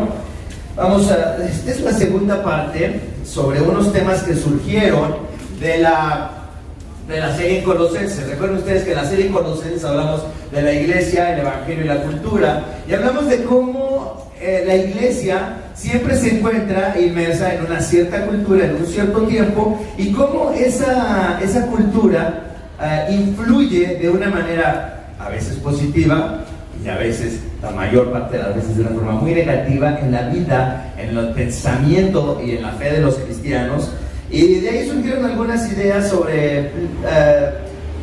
Esta es la segunda parte sobre unos temas que surgieron de la serie en Colosenses. Recuerden ustedes que en la serie en Colosenses hablamos de la iglesia, el evangelio y la cultura, y hablamos de cómo la iglesia siempre se encuentra inmersa en una cierta cultura, en un cierto tiempo, y cómo esa cultura influye de una manera a veces positiva y a veces, la mayor parte de las veces, de una forma muy negativa en la vida, en el pensamiento y en la fe de los cristianos. Y de ahí surgieron algunas ideas sobre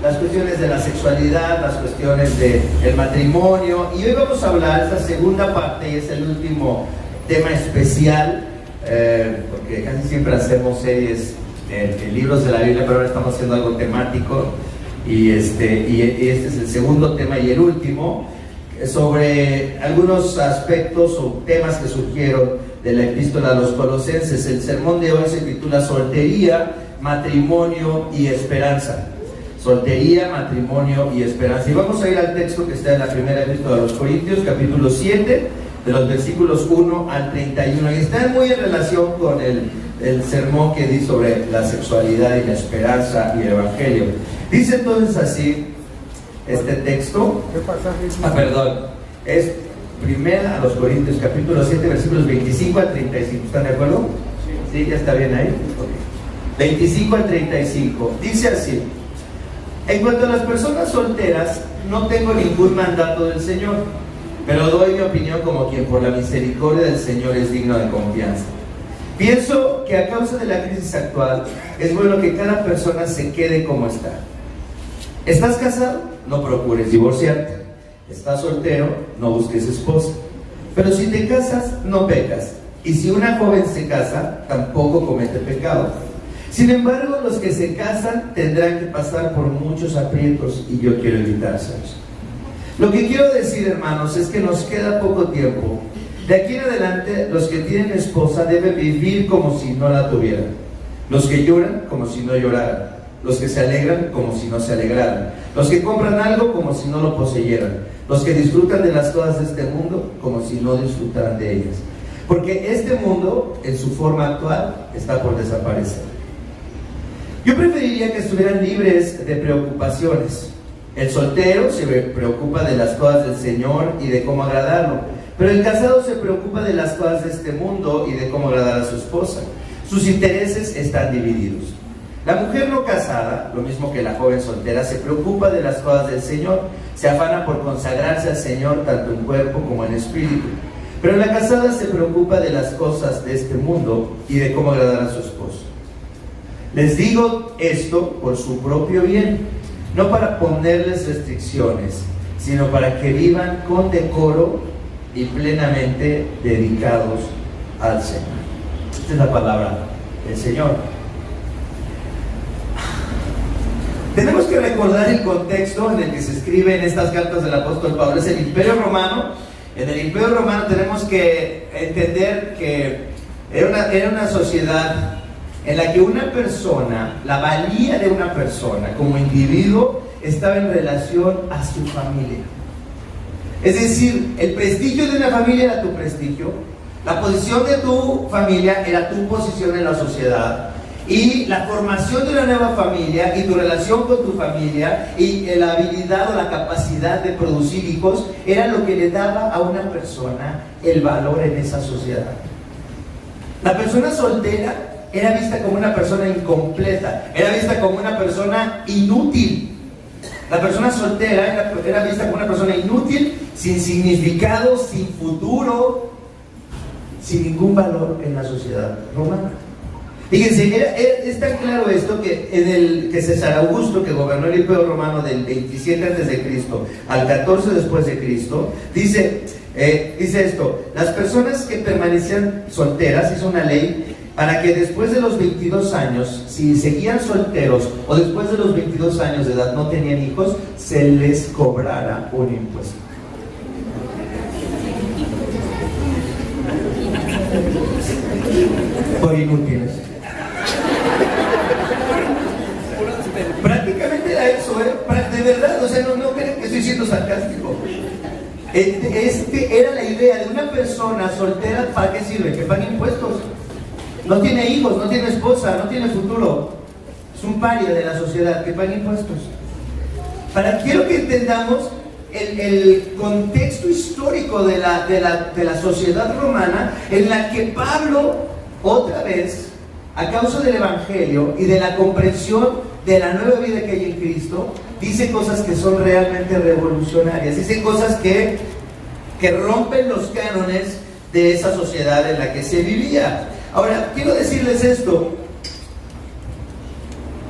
las cuestiones de la sexualidad, las cuestiones del matrimonio, y hoy vamos a hablar, esta segunda parte, y es el último tema especial, porque casi siempre hacemos series en libros de la Biblia, pero ahora estamos haciendo algo temático, y este es el segundo tema y el último, sobre algunos aspectos o temas que surgieron de la epístola a los Colosenses. El sermón de hoy se titula Soltería, Matrimonio y Esperanza. Soltería, matrimonio y esperanza. Y vamos a ir al texto que está en la primera epístola a los Corintios, capítulo 7, de los versículos 1 al 31. Y está muy en relación con el sermón que di sobre la sexualidad y la esperanza y el evangelio. Dice entonces así este texto. ¿Qué pasaje es? Perdón. Es primera a los Corintios, capítulo 7, versículos 25 al 35. ¿Están de acuerdo? Sí, ya está bien ahí. Okay. 25 al 35. Dice así: en cuanto a las personas solteras, no tengo ningún mandato del Señor, pero doy mi opinión como quien por la misericordia del Señor es digno de confianza. Pienso que a causa de la crisis actual, es bueno que cada persona se quede como está. ¿Estás casado? No procures divorciarte. ¿Estás soltero? No busques esposa. Pero si te casas, no pecas. Y si una joven se casa, tampoco comete pecado. Sin embargo, los que se casan tendrán que pasar por muchos aprietos y yo quiero evitárselos. Lo que quiero decir, hermanos, es que nos queda poco tiempo. De aquí en adelante, los que tienen esposa deben vivir como si no la tuvieran. Los que lloran, como si no lloraran. Los que se alegran, como si no se alegraran. Los que compran algo, como si no lo poseyeran. Los que disfrutan de las cosas de este mundo, como si no disfrutaran de ellas. Porque este mundo, en su forma actual, está por desaparecer. Yo preferiría que estuvieran libres de preocupaciones. El soltero se preocupa de las cosas del Señor y de cómo agradarlo, pero el casado se preocupa de las cosas de este mundo y de cómo agradar a su esposa. Sus intereses están divididos. La mujer no casada, lo mismo que la joven soltera, se preocupa de las cosas del Señor, se afana por consagrarse al Señor tanto en cuerpo como en espíritu. Pero la casada se preocupa de las cosas de este mundo y de cómo agradar a su esposo. Les digo esto por su propio bien, no para ponerles restricciones, sino para que vivan con decoro y plenamente dedicados al Señor. Esta es la palabra del Señor. Tenemos que recordar el contexto en el que se escriben estas cartas del apóstol Pablo. Es el Imperio Romano. En el Imperio Romano tenemos que entender que era una sociedad en la que una persona, la valía de una persona como individuo, estaba en relación a su familia. Es decir, el prestigio de una familia era tu prestigio, la posición de tu familia era tu posición en la sociedad, y la formación de una nueva familia y tu relación con tu familia y la habilidad o la capacidad de producir hijos era lo que le daba a una persona el valor en esa sociedad. La persona soltera era vista como una persona incompleta, era vista como una persona inútil. La persona soltera era vista como una persona inútil, sin significado, sin futuro, sin ningún valor en la sociedad romana. Fíjense, es tan claro esto que César Augusto, que gobernó el Imperio Romano del 27 a.C. al 14 después de Cristo, dice esto: las personas que permanecían solteras, hizo una ley para que después de los 22 años, si seguían solteros o después de los 22 años de edad no tenían hijos, se les cobrara un impuesto. Por inútiles. Prácticamente era eso, de verdad, o sea, no creen que estoy siendo sarcástico. Era la idea de una persona soltera, ¿para qué sirve? Que pague impuestos. No tiene hijos, no tiene esposa, no tiene futuro. Es un paria de la sociedad, que pague impuestos. Quiero que entendamos el contexto histórico de la sociedad romana, en la que Pablo, otra vez, a causa del Evangelio y de la comprensión de la nueva vida que hay en Cristo, dice cosas que son realmente revolucionarias, dice cosas que rompen los cánones de esa sociedad en la que se vivía. Ahora, quiero decirles esto: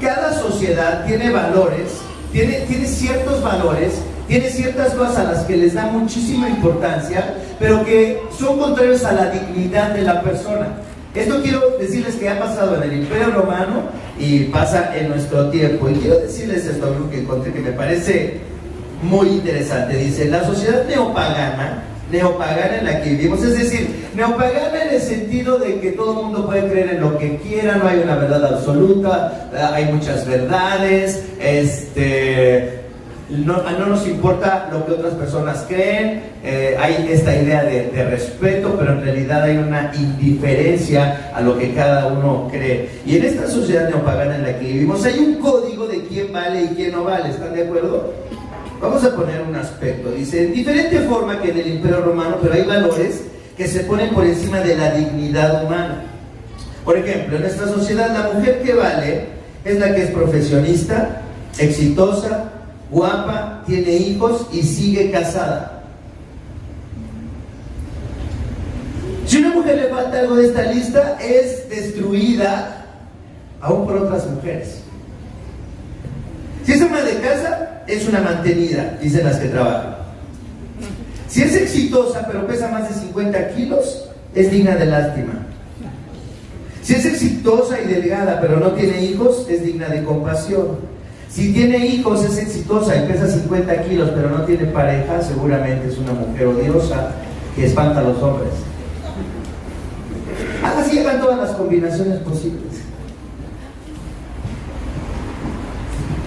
cada sociedad tiene valores, tiene ciertos valores, tiene ciertas cosas a las que les da muchísima importancia, pero que son contrarios a la dignidad de la persona. Esto quiero decirles que ha pasado en el Imperio Romano y pasa en nuestro tiempo. Y quiero decirles esto, algo que encontré que me parece muy interesante. Dice, la sociedad neopagana en la que vivimos, es decir, neopagana en el sentido de que todo el mundo puede creer en lo que quiera, no hay una verdad absoluta, hay muchas verdades, no nos importa lo que otras personas creen, hay esta idea de respeto, pero en realidad hay una indiferencia a lo que cada uno cree. Y en esta sociedad neopagana en la que vivimos hay un código de quién vale y quién no vale, ¿están de acuerdo? Vamos a poner un aspecto. Dice, en diferente forma que en el Imperio Romano, pero hay valores que se ponen por encima de la dignidad humana. Por ejemplo, en nuestra sociedad la mujer que vale es la que es profesionista, exitosa, guapa, tiene hijos y sigue casada. Si a una mujer le falta algo de esta lista, es destruida aún por otras mujeres. Si es ama de casa, es una mantenida, dicen las que trabajan. Si es exitosa pero pesa más de 50 kilos, es digna de lástima. Si es exitosa y delgada pero no tiene hijos, es digna de compasión. Si tiene hijos, es exitosa y pesa 50 kilos pero no tiene pareja, seguramente es una mujer odiosa que espanta a los hombres. Así llegan todas las combinaciones posibles.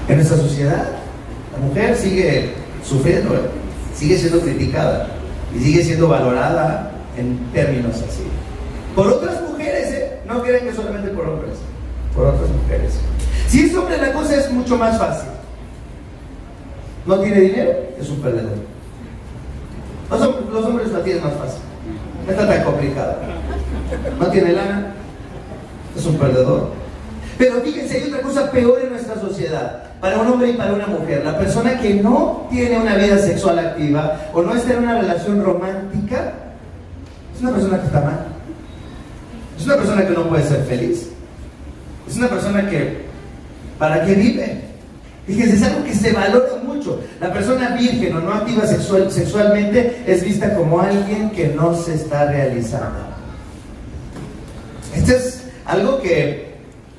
En nuestra sociedad, la mujer sigue sufriendo, sigue siendo criticada y sigue siendo valorada en términos así. Por otras mujeres, no crean que solamente por hombres, por otras mujeres. Si es hombre, la cosa es mucho más fácil. No tiene dinero, es un perdedor. Los hombres la tienen más fácil, no está tan complicada. No tiene lana, es un perdedor. Pero fíjense, hay otra cosa peor en nuestra sociedad, para un hombre y para una mujer. La persona que no tiene una vida sexual activa o no está en una relación romántica, es una persona que está mal. Es una persona que no puede ser feliz. Es una persona que, ¿para qué vive? Fíjense, es algo que se valora mucho. La persona virgen o no activa sexualmente es vista como alguien que no se está realizando. Esto es algo que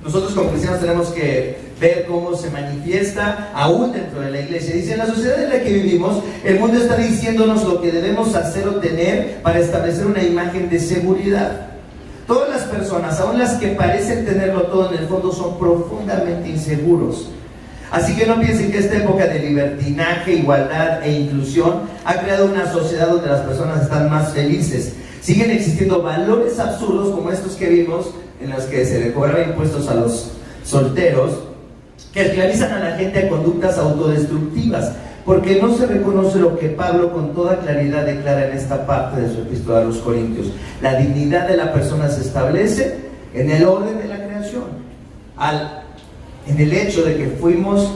nosotros como cristianos tenemos que ver cómo se manifiesta aún dentro de la iglesia. Dice, en la sociedad en la que vivimos, el mundo está diciéndonos lo que debemos hacer o tener para establecer una imagen de seguridad. Todas las personas, aun las que parecen tenerlo todo, en el fondo son profundamente inseguros. Así que no piensen que esta época de libertinaje, igualdad e inclusión ha creado una sociedad donde las personas están más felices. Siguen existiendo valores absurdos como estos que vimos, en los que se le cobraba impuestos a los solteros, que esclavizan a la gente a conductas autodestructivas, porque no se reconoce lo que Pablo con toda claridad declara en esta parte de su epístola a los Corintios. La dignidad de la persona se establece en el orden de la creación, en el hecho de que fuimos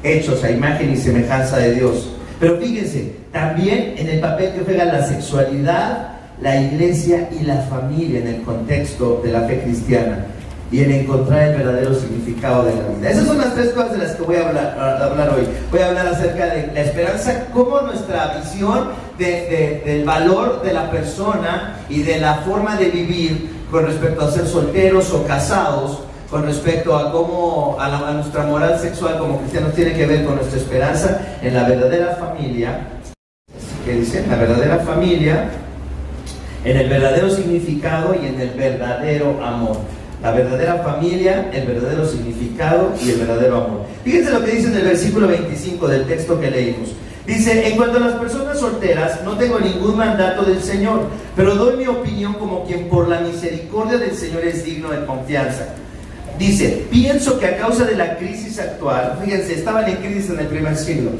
hechos a imagen y semejanza de Dios. Pero fíjense, también en el papel que juega la sexualidad, la iglesia y la familia en el contexto de la fe cristiana y en encontrar el verdadero significado de la vida. Esas son las tres cosas de las que voy a hablar hoy. Voy a hablar acerca de la esperanza, cómo nuestra visión del valor de la persona y de la forma de vivir con respecto a ser solteros o casados, con respecto a cómo a nuestra moral sexual como cristianos tiene que ver con nuestra esperanza en la verdadera familia. ¿Qué dicen? La verdadera familia, en el verdadero significado y en el verdadero amor. La verdadera familia, el verdadero significado y el verdadero amor. Fíjense lo que dice en el versículo 25 del texto que leímos. Dice, en cuanto a las personas solteras, no tengo ningún mandato del Señor, pero doy mi opinión como quien por la misericordia del Señor es digno de confianza. Dice, pienso que a causa de la crisis actual, fíjense, estaban en crisis en el primer siglo.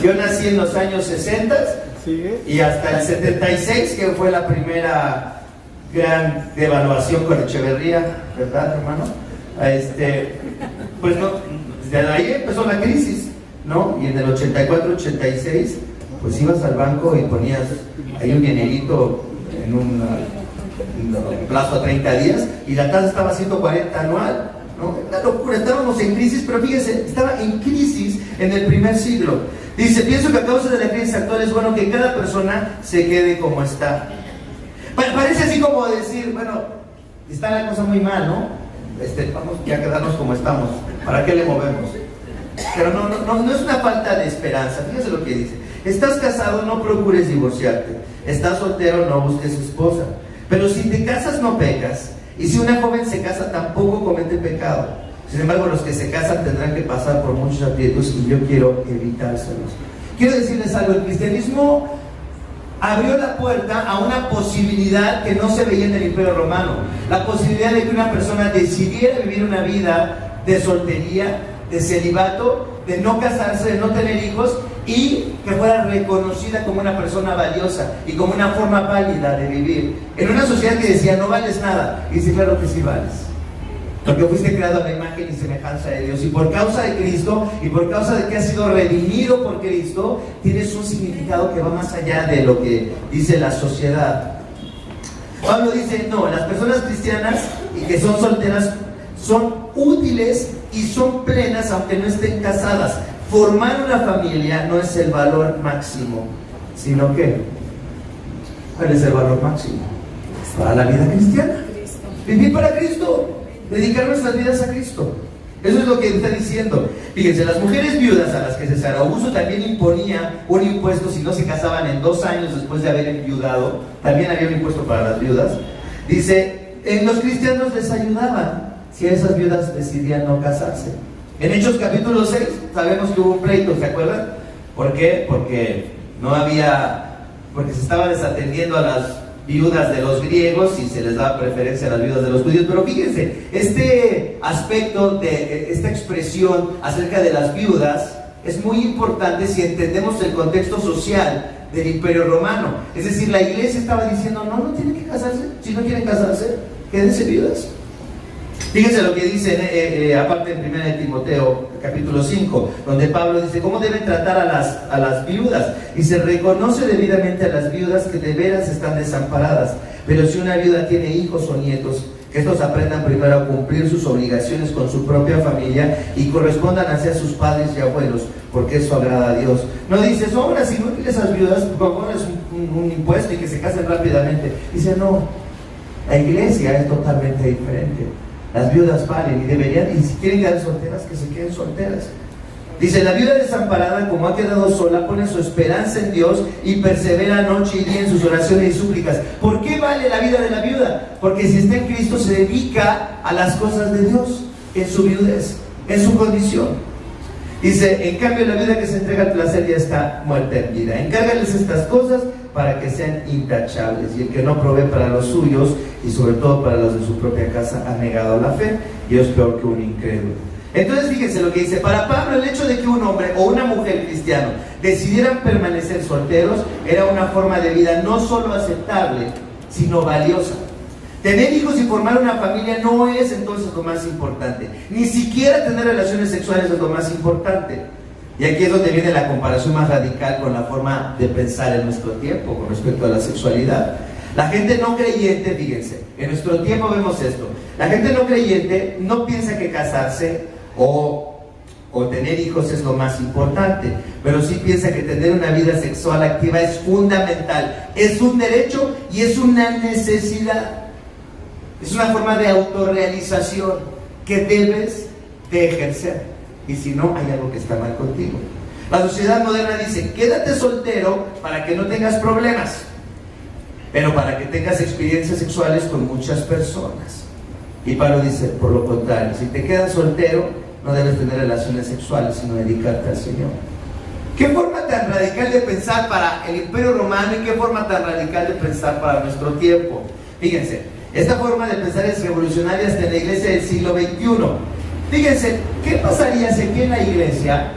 Yo nací en los años 60 y hasta el 76, que fue la primera gran devaluación con Echeverría, ¿verdad, hermano? Pues no, desde ahí empezó la crisis, ¿no? Y en el 84, 86, pues ibas al banco y ponías ahí un dinerito en un plazo a 30 días y la tasa estaba a 140 anual, ¿no? Una locura, estábamos en crisis, pero fíjense, estaba en crisis en el primer siglo. Dice, pienso que a causa de la crisis actual es bueno que cada persona se quede como está. Parece así como decir, bueno, está la cosa muy mal, ¿no? Vamos ya a quedarnos como estamos, ¿para qué le movemos? Pero no es una falta de esperanza. Fíjese lo que dice: estás casado, no procures divorciarte; estás soltero, no busques esposa. Pero si te casas, no pecas, y si una joven se casa, tampoco comete pecado. Sin embargo, los que se casan tendrán que pasar por muchos aprietos, y yo quiero evitárselos. Quiero decirles algo: el cristianismo abrió la puerta a una posibilidad que no se veía en el Imperio Romano, la posibilidad de que una persona decidiera vivir una vida de soltería, de celibato, de no casarse, de no tener hijos, y que fuera reconocida como una persona valiosa y como una forma válida de vivir en una sociedad que decía no vales nada. Y dice, claro que sí vales, porque fuiste creado a la imagen y semejanza de Dios, y por causa de Cristo y por causa de que has sido redimido por Cristo, tienes un significado que va más allá de lo que dice la sociedad. Pablo dice, no, las personas cristianas y que son solteras son útiles y son plenas aunque no estén casadas. Formar una familia no es el valor máximo, sino que, ¿cuál es el valor máximo? Para la vida cristiana, vivir para Cristo, dedicar nuestras vidas a Cristo. Eso es lo que está diciendo. Fíjense, las mujeres viudas a las que César Augusto también imponía un impuesto si no se casaban en 2 años después de haber enviudado. También había un impuesto para las viudas. Dice, los cristianos les ayudaban si esas viudas decidían no casarse. En Hechos capítulo 6 sabemos que hubo un pleito, ¿se acuerdan? ¿Por qué? Porque se estaba desatendiendo a las viudas de los griegos y se les daba preferencia a las viudas de los judíos. Pero fíjense, este aspecto de esta expresión acerca de las viudas es muy importante si entendemos el contexto social del Imperio Romano. Es decir, la iglesia estaba diciendo, no tienen que casarse; si no quieren casarse, quédense viudas. Fíjense lo que dice aparte en 1 Timoteo capítulo 5, donde Pablo dice cómo deben tratar a las viudas, y se reconoce debidamente a las viudas que de veras están desamparadas. Pero si una viuda tiene hijos o nietos, que estos aprendan primero a cumplir sus obligaciones con su propia familia y correspondan hacia sus padres y abuelos, porque eso agrada a Dios. No dice, son unas inútiles esas viudas, pones un impuesto y que se casen rápidamente. Dice, no, la iglesia es totalmente diferente. Las viudas valen y deberían, y si quieren quedar solteras, que se queden solteras. Dice, la viuda desamparada, como ha quedado sola, pone su esperanza en Dios y persevera noche y día en sus oraciones y súplicas. ¿Por qué vale la vida de la viuda? Porque si está en Cristo se dedica a las cosas de Dios, en su viudez, en su condición. Dice, en cambio la viuda que se entrega al placer ya está muerta en vida. Encárgales estas cosas para que sean intachables. Y el que no provee para los suyos, y sobre todo para los de su propia casa, ha negado la fe y es peor que un incrédulo. Entonces fíjense lo que dice. Para Pablo, el hecho de que un hombre o una mujer cristiano decidieran permanecer solteros era una forma de vida no solo aceptable, sino valiosa. Tener hijos y formar una familia no es entonces lo más importante. Ni siquiera tener relaciones sexuales es lo más importante. Y aquí es donde viene la comparación más radical con la forma de pensar en nuestro tiempo con respecto a la sexualidad. La gente no creyente, fíjense, en nuestro tiempo vemos esto. La gente no creyente no piensa que casarse o tener hijos es lo más importante, pero sí piensa que tener una vida sexual activa es fundamental, es un derecho y es una necesidad. Es una forma de autorrealización que debes de ejercer, y si no, hay algo que está mal contigo. La sociedad moderna dice, quédate soltero para que no tengas problemas, pero para que tengas experiencias sexuales con muchas personas. Y Pablo dice, por lo contrario, si te quedas soltero, no debes tener relaciones sexuales, sino dedicarte al Señor. Qué forma tan radical de pensar para el Imperio Romano y qué forma tan radical de pensar para nuestro tiempo. Fíjense, esta forma de pensar es revolucionaria hasta en la iglesia del siglo XXI. Fíjense, ¿qué pasaría si aquí en la iglesia,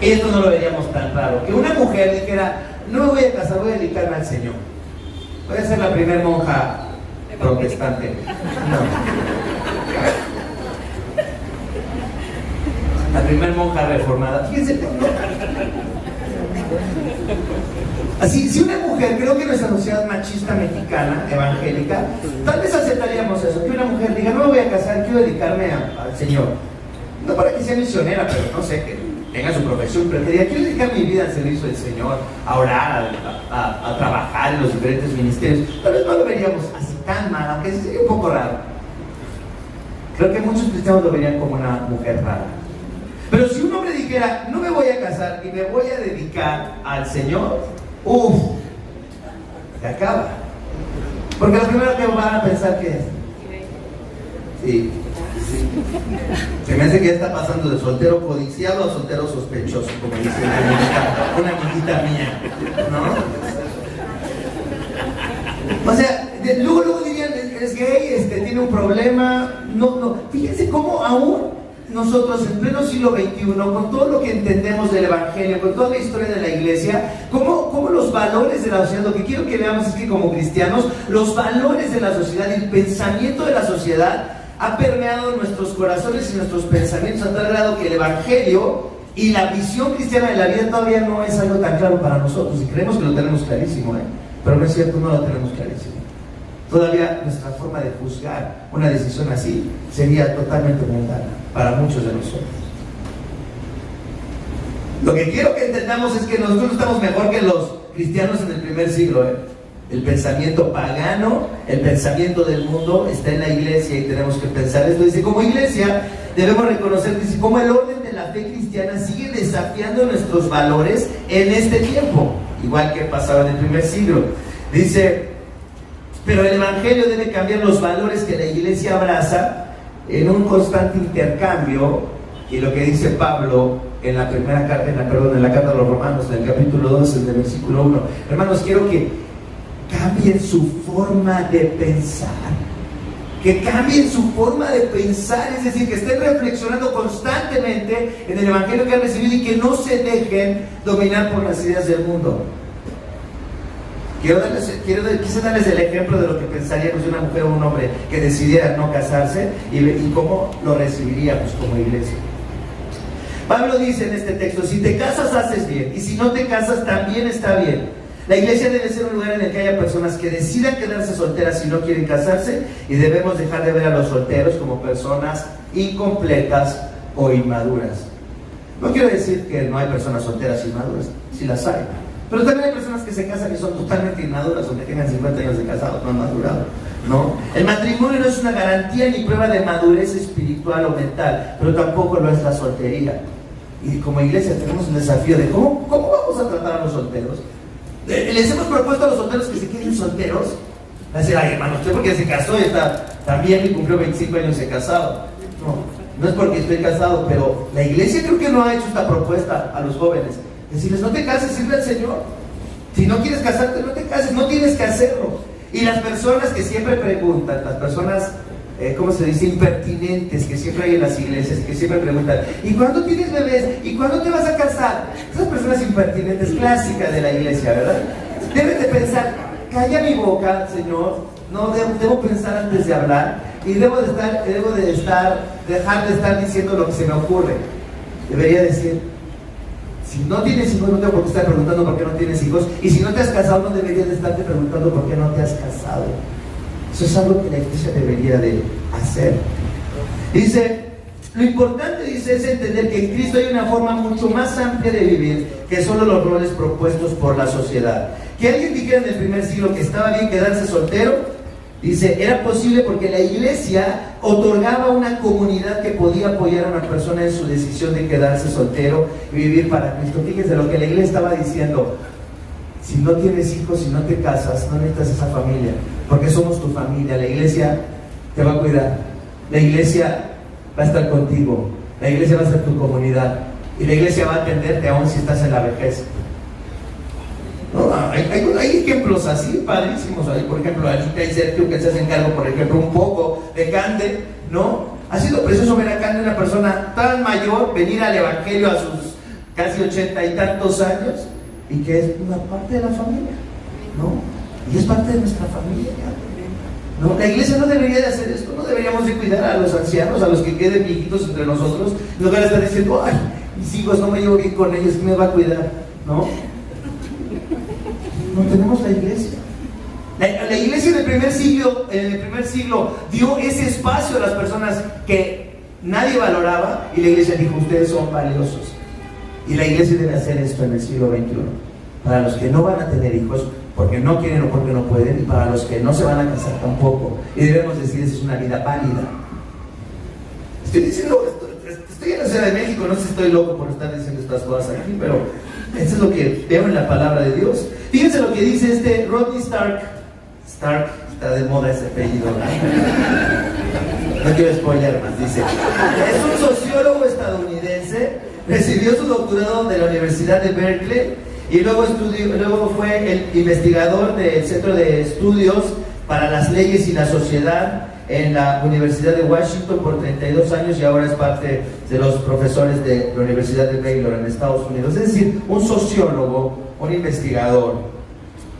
y esto no lo veríamos tan raro, que una mujer dijera, no me voy a casar, voy a dedicarme al Señor? Voy a ser la primera monja protestante. No. La primera monja reformada. Fíjense, así, si una mujer, creo que en nuestra sociedad machista mexicana, evangélica, tal vez aceptaríamos eso, que una mujer diga, no me voy a casar, quiero dedicarme al Señor. No para que sea misionera, pero no sé, que tenga su profesión, pero que diga, quiero dedicar mi vida al servicio del Señor, a orar, a trabajar en los diferentes ministerios. Tal vez no lo veríamos así tan mal, aunque sería un poco raro. Creo que muchos cristianos lo verían como una mujer rara. Pero si un hombre dijera, no me voy a casar y me voy a dedicar al Señor, se acaba. Porque lo primero que van a pensar que es, sí. Se me hace que ya está pasando de soltero codiciado a soltero sospechoso, como dice una amiguita mía, ¿no? O sea, luego dirían, es gay, tiene un problema. No. Fíjense cómo aún nosotros en pleno siglo XXI, con todo lo que entendemos del Evangelio, con toda la historia de la iglesia, cómo los valores de la sociedad, lo que quiero que veamos es que como cristianos, los valores de la sociedad, el pensamiento de la sociedad ha permeado nuestros corazones y nuestros pensamientos a tal grado que el Evangelio y la visión cristiana de la vida todavía no es algo tan claro para nosotros, y creemos que lo tenemos clarísimo, pero no es cierto, no lo tenemos clarísimo. Todavía nuestra forma de juzgar una decisión así sería totalmente mundana para muchos de nosotros. Lo que quiero que entendamos es que nosotros estamos mejor que los cristianos en el primer siglo. El pensamiento pagano, el pensamiento del mundo está en la iglesia y tenemos que pensar esto. Dice, como iglesia debemos reconocer que como el orden de la fe cristiana sigue desafiando nuestros valores en este tiempo, igual que pasaba en el primer siglo. Dice, pero el Evangelio debe cambiar los valores que la iglesia abraza en un constante intercambio, y lo que dice Pablo en la primera carta, en la carta a los Romanos, en el capítulo 12, en el versículo 1. Hermanos, quiero que cambien su forma de pensar, que cambien su forma de pensar, es decir, que estén reflexionando constantemente en el Evangelio que han recibido y que no se dejen dominar por las ideas del mundo. Quise darles el ejemplo de lo que pensaríamos de una mujer o un hombre que decidiera no casarse y cómo lo recibiríamos como iglesia. Pablo dice en este texto, si te casas haces bien, y si no te casas también está bien. La iglesia debe ser un lugar en el que haya personas que decidan quedarse solteras si no quieren casarse, y debemos dejar de ver a los solteros como personas incompletas o inmaduras. No quiero decir que no hay personas solteras inmaduras, sí las hay. Pero también hay personas que se casan y son totalmente inmaduras, aunque tengan 50 años de casados, no han madurado, ¿no? El matrimonio no es una garantía ni prueba de madurez espiritual o mental, pero tampoco lo es la soltería. Y como iglesia tenemos un desafío de ¿cómo vamos a tratar a los solteros? Les hemos propuesto a los solteros que se queden solteros. Va a decir, ay hermano, usted porque se casó y está también y cumplió 25 años de casado. No es porque estoy casado, pero la iglesia creo que no ha hecho esta propuesta a los jóvenes. Decirles, no te cases, sirve al Señor. Si no quieres casarte, no te cases, no tienes que hacerlo. Y las personas que siempre preguntan, las personas, ¿cómo se dice? Impertinentes, que siempre hay en las iglesias, que siempre preguntan, ¿y cuándo tienes bebés? ¿Y cuándo te vas a casar? Esas personas impertinentes clásicas de la iglesia, ¿verdad? Deben de pensar, calla mi boca, Señor, no debo pensar antes de hablar, y dejar de estar diciendo lo que se me ocurre. Debería decir, si no tienes hijos, no tengo por qué estar preguntando por qué no tienes hijos. Y si no te has casado, no deberías de estarte preguntando por qué no te has casado. Eso es algo que la iglesia debería de hacer. Dice, lo importante, dice, es entender que en Cristo hay una forma mucho más amplia de vivir que solo los roles propuestos por la sociedad. Que alguien dijera en el primer siglo que estaba bien quedarse soltero, dice, era posible porque la iglesia otorgaba una comunidad que podía apoyar a una persona en su decisión de quedarse soltero y vivir para Cristo. Fíjense lo que la iglesia estaba diciendo: si no tienes hijos, si no te casas, no necesitas esa familia, porque somos tu familia. La iglesia te va a cuidar, la iglesia va a estar contigo, la iglesia va a ser tu comunidad. Y la iglesia va a atenderte aún si estás en la vejez. No, hay ejemplos así, padrísimos. Por ejemplo, Anita y Sergio, que se hacen cargo, por ejemplo, un poco de Cande, ¿no? Ha sido precioso ver a Cande, una persona tan mayor, venir al evangelio a sus casi 80 y tantos años, y que es una parte de la familia, ¿no? Y es parte de nuestra familia, ¿no? La iglesia no debería de hacer esto, no deberíamos de cuidar a los ancianos, a los que queden viejitos entre nosotros, en lugar de estar diciendo, ay, mis hijos no me llevo bien con ellos, ¿quién me va a cuidar? ¿No? No tenemos la iglesia. La iglesia en el primer siglo dio ese espacio a las personas que nadie valoraba, y la iglesia dijo, ustedes son valiosos. Y la iglesia debe hacer esto en el siglo XXI. Para los que no van a tener hijos, porque no quieren o porque no pueden, y para los que no se van a casar tampoco. Y debemos decir, esa es una vida válida. Estoy diciendo, estoy en la Ciudad de México, no sé si estoy loco por estar diciendo estas cosas aquí, pero eso es lo que veo en la palabra de Dios. Fíjense lo que dice Rodney Stark. Stark, está de moda ese apellido. No quiero spoiler más, dice. Es un sociólogo estadounidense, recibió su doctorado de la Universidad de Berkeley y luego fue el investigador del Centro de Estudios para las Leyes y la Sociedad en la Universidad de Washington por 32 años, y ahora es parte de los profesores de la Universidad de Baylor en Estados Unidos. Es decir, un sociólogo, un investigador.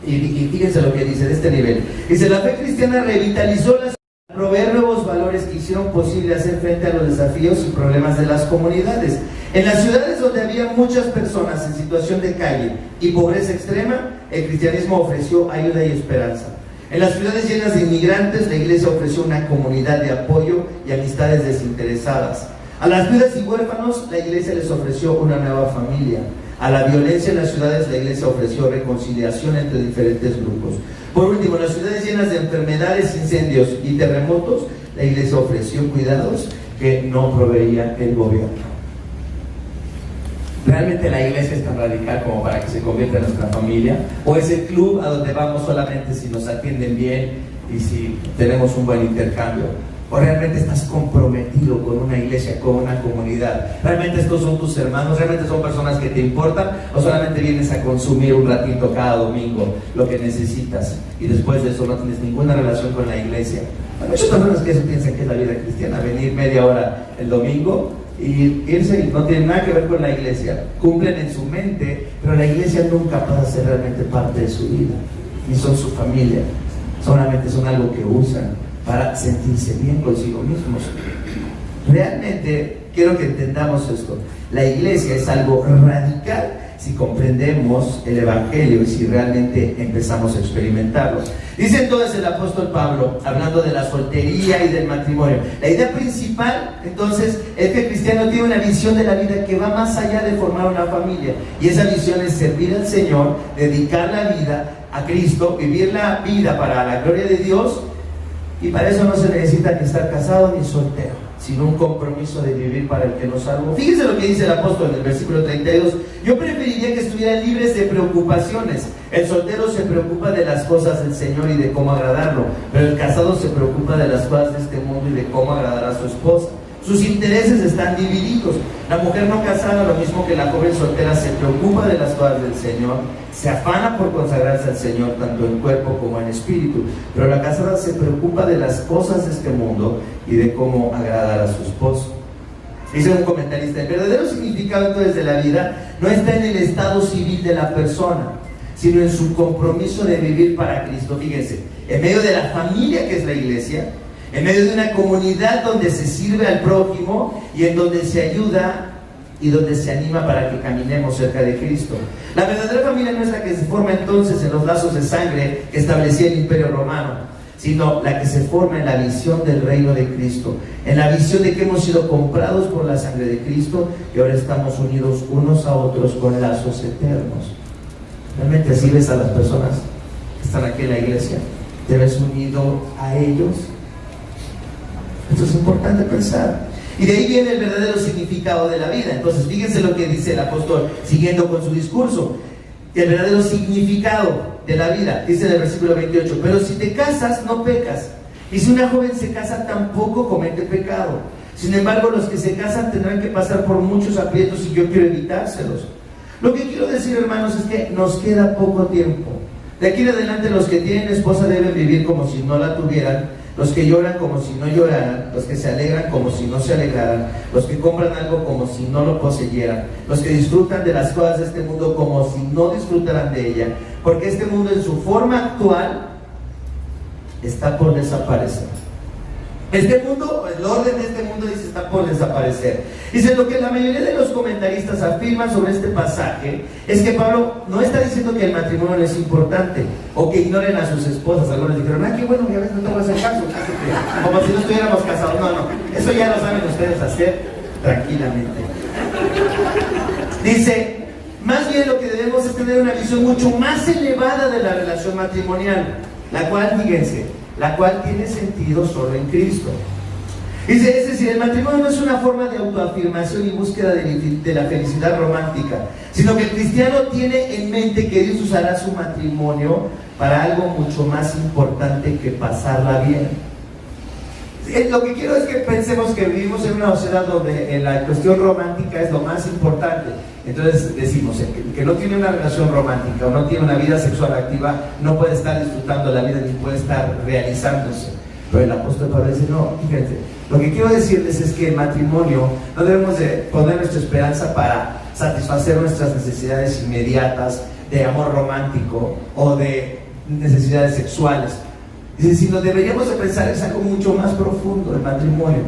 Y fíjense lo que dice de este nivel. Dice, la fe cristiana revitalizó la sociedad, proveer nuevos valores que hicieron posible hacer frente a los desafíos y problemas de las comunidades. En las ciudades donde había muchas personas en situación de calle y pobreza extrema, el cristianismo ofreció ayuda y esperanza. En las ciudades llenas de inmigrantes, la iglesia ofreció una comunidad de apoyo y amistades desinteresadas. A las viudas y huérfanos, la iglesia les ofreció una nueva familia. A la violencia en las ciudades, la iglesia ofreció reconciliación entre diferentes grupos. Por último, en las ciudades llenas de enfermedades, incendios y terremotos, la iglesia ofreció cuidados que no proveía el gobierno. ¿Realmente la iglesia es tan radical como para que se convierta en nuestra familia? ¿O es el club a donde vamos solamente si nos atienden bien y si tenemos un buen intercambio? ¿O realmente estás comprometido con una iglesia, con una comunidad? ¿Realmente estos son tus hermanos? ¿Realmente son personas que te importan? ¿O solamente vienes a consumir un ratito cada domingo lo que necesitas y después de eso no tienes ninguna relación con la iglesia? Hay muchas personas que eso piensan que es la vida cristiana, venir media hora el domingo y irse, y no tienen nada que ver con la iglesia. Cumplen en su mente, pero la iglesia nunca pasa a ser realmente parte de su vida, ni son su familia, solamente son algo que usan para sentirse bien consigo mismos. Realmente quiero que entendamos esto. La iglesia es algo radical si comprendemos el evangelio y si realmente empezamos a experimentarlo. Dice entonces el apóstol Pablo, hablando de la soltería y del matrimonio, la idea principal entonces es que el cristiano tiene una visión de la vida que va más allá de formar una familia, y esa visión es servir al Señor, dedicar la vida a Cristo, vivir la vida para la gloria de Dios. Y para eso no se necesita ni estar casado ni soltero, sino un compromiso de vivir para el que nos salvó. Fíjense lo que dice el apóstol en el versículo 32. Yo preferiría que estuvieran libres de preocupaciones. El soltero se preocupa de las cosas del Señor y de cómo agradarlo, pero el casado se preocupa de las cosas de este mundo y de cómo agradar a su esposa. Sus intereses están divididos. La mujer no casada, lo mismo que la joven soltera, se preocupa de las cosas del Señor, se afana por consagrarse al Señor tanto en cuerpo como en espíritu, pero la casada se preocupa de las cosas de este mundo y de cómo agradar a su esposo. Dice un comentarista, el verdadero significado entonces de la vida no está en el estado civil de la persona, sino en su compromiso de vivir para Cristo. Fíjense, en medio de la familia que es la iglesia, en medio de una comunidad donde se sirve al prójimo y en donde se ayuda y donde se anima para que caminemos cerca de Cristo. La verdadera familia no es la que se forma entonces en los lazos de sangre que establecía el Imperio Romano, sino la que se forma en la visión del reino de Cristo, en la visión de que hemos sido comprados por la sangre de Cristo y ahora estamos unidos unos a otros con lazos eternos. ¿Realmente así ves a las personas que están aquí en la iglesia? ¿Te ves unido a ellos? Esto es importante pensar. Y de ahí viene el verdadero significado de la vida. Entonces, fíjense lo que dice el apóstol, siguiendo con su discurso. El verdadero significado de la vida, dice en el versículo 28, pero si te casas, no pecas. Y si una joven se casa, tampoco comete pecado. Sin embargo, los que se casan tendrán que pasar por muchos aprietos y yo quiero evitárselos. Lo que quiero decir, hermanos, es que nos queda poco tiempo. De aquí en adelante, los que tienen esposa deben vivir como si no la tuvieran, los que lloran como si no lloraran, los que se alegran como si no se alegraran, los que compran algo como si no lo poseyeran, los que disfrutan de las cosas de este mundo como si no disfrutaran de ella, porque este mundo en su forma actual está por desaparecer. Este mundo, el orden de este mundo, dice, está por desaparecer. Dice, lo que la mayoría de los comentaristas afirman sobre este pasaje es que Pablo no está diciendo que el matrimonio no es importante o que ignoren a sus esposas. Algunos dijeron, qué bueno, ya ves, no te vas a hacer caso, como si no estuviéramos casados. No, eso ya lo saben ustedes hacer tranquilamente. Dice, más bien lo que debemos es tener una visión mucho más elevada de la relación matrimonial, la cual, fíjense, la cual tiene sentido solo en Cristo. Dice, es decir, el matrimonio no es una forma de autoafirmación y búsqueda de la felicidad romántica, sino que el cristiano tiene en mente que Dios usará su matrimonio para algo mucho más importante que pasarla bien. Lo que quiero es que pensemos que vivimos en una sociedad donde la cuestión romántica es lo más importante. Entonces decimos, el que no tiene una relación romántica o no tiene una vida sexual activa no puede estar disfrutando la vida ni puede estar realizándose. Pero el apóstol Pablo dice, no, fíjense, lo que quiero decirles es que el matrimonio no debemos de poner nuestra esperanza para satisfacer nuestras necesidades inmediatas de amor romántico o de necesidades sexuales. Dice, si nos deberíamos de pensar es algo mucho más profundo, el matrimonio.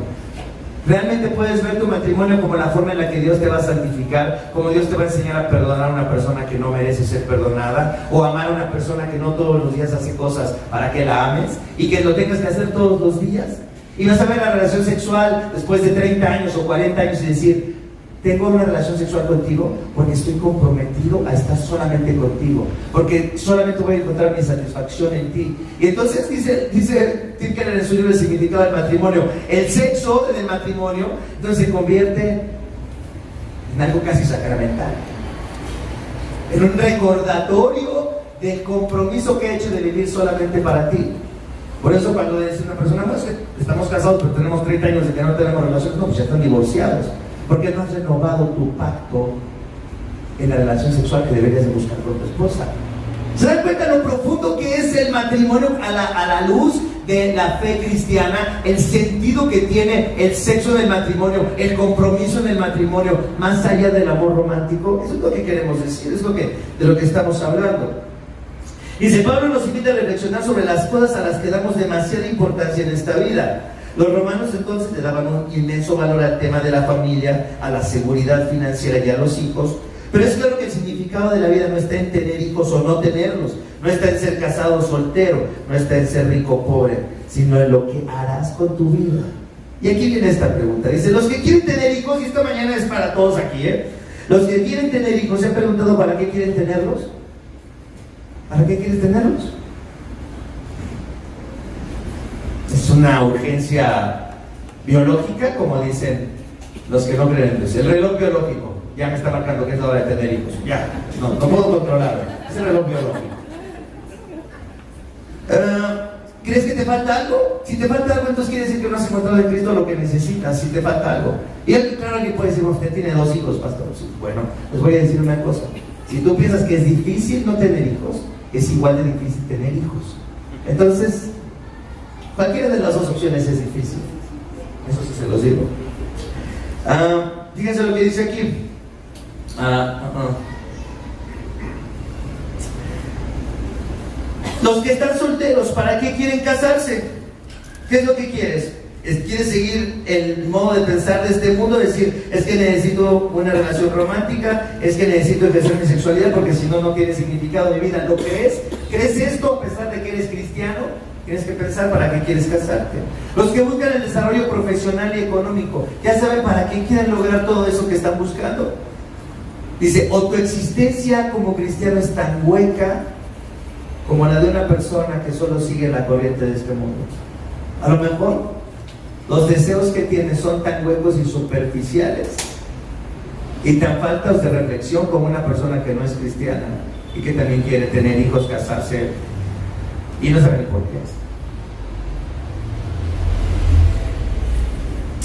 Realmente puedes ver tu matrimonio como la forma en la que Dios te va a santificar, como Dios te va a enseñar a perdonar a una persona que no merece ser perdonada, o amar a una persona que no todos los días hace cosas para que la ames y que lo tengas que hacer todos los días. Y vas a ver la relación sexual después de 30 años o 40 años y decir, tengo una relación sexual contigo porque estoy comprometido a estar solamente contigo, porque solamente voy a encontrar mi satisfacción en ti. Y entonces dice Tim Keller en su libro El significado del matrimonio, el sexo en el matrimonio entonces se convierte en algo casi sacramental, en un recordatorio del compromiso que he hecho de vivir solamente para ti. Por eso cuando dice una persona, no, es que estamos casados pero tenemos 30 años de que no tenemos relaciones, no, pues ya están divorciados. Porque no has renovado tu pacto en la relación sexual que deberías de buscar con tu esposa. ¿Se dan cuenta lo profundo que es el matrimonio a la luz de la fe cristiana? El sentido que tiene el sexo del matrimonio, el compromiso en el matrimonio, más allá del amor romántico. Eso es lo que queremos decir, es de lo que estamos hablando. Dice, Pablo nos invita a reflexionar sobre las cosas a las que damos demasiada importancia en esta vida. Los romanos entonces le daban un inmenso valor al tema de la familia, a la seguridad financiera y a los hijos, pero es claro que el significado de la vida no está en tener hijos o no tenerlos, no está en ser casado o soltero, no está en ser rico o pobre, sino en lo que harás con tu vida. Y aquí viene esta pregunta, dice, los que quieren tener hijos, y esta mañana es para todos aquí, los que quieren tener hijos, ¿se han preguntado para qué quieren tenerlos? ¿Para qué quieres tenerlos? Es una urgencia biológica, como dicen los que no creen en Dios. El reloj biológico ya me está marcando que es la hora de tener hijos. Ya, no puedo controlarlo. Es el reloj biológico. ¿Crees que te falta algo? Si te falta algo, entonces quiere decir que no has encontrado en Cristo lo que necesitas. Si te falta algo. Y claro que puede decir, usted tiene 2 hijos, pastor. Bueno, les voy a decir una cosa. Si tú piensas que es difícil no tener hijos, es igual de difícil tener hijos. Entonces, cualquiera de las dos opciones es difícil. Eso sí se los digo. Fíjense lo que dice aquí. Los que están solteros, ¿para qué quieren casarse? ¿Qué es lo que quieres? ¿Quieres seguir el modo de pensar de este mundo? Decir, es que necesito una relación romántica, es que necesito ejercer mi sexualidad porque si no, no tiene significado mi vida. ¿Lo crees? ¿Crees esto a pesar de que eres cristiano? Tienes que pensar para qué quieres casarte. Los que buscan el desarrollo profesional y económico, ya saben para qué quieren lograr todo eso que están buscando. Dice, o tu existencia como cristiano es tan hueca como la de una persona que solo sigue la corriente de este mundo. A lo mejor los deseos que tienes son tan huecos y superficiales y tan faltos de reflexión como una persona que no es cristiana y que también quiere tener hijos, casarse y no sabe ni por qué.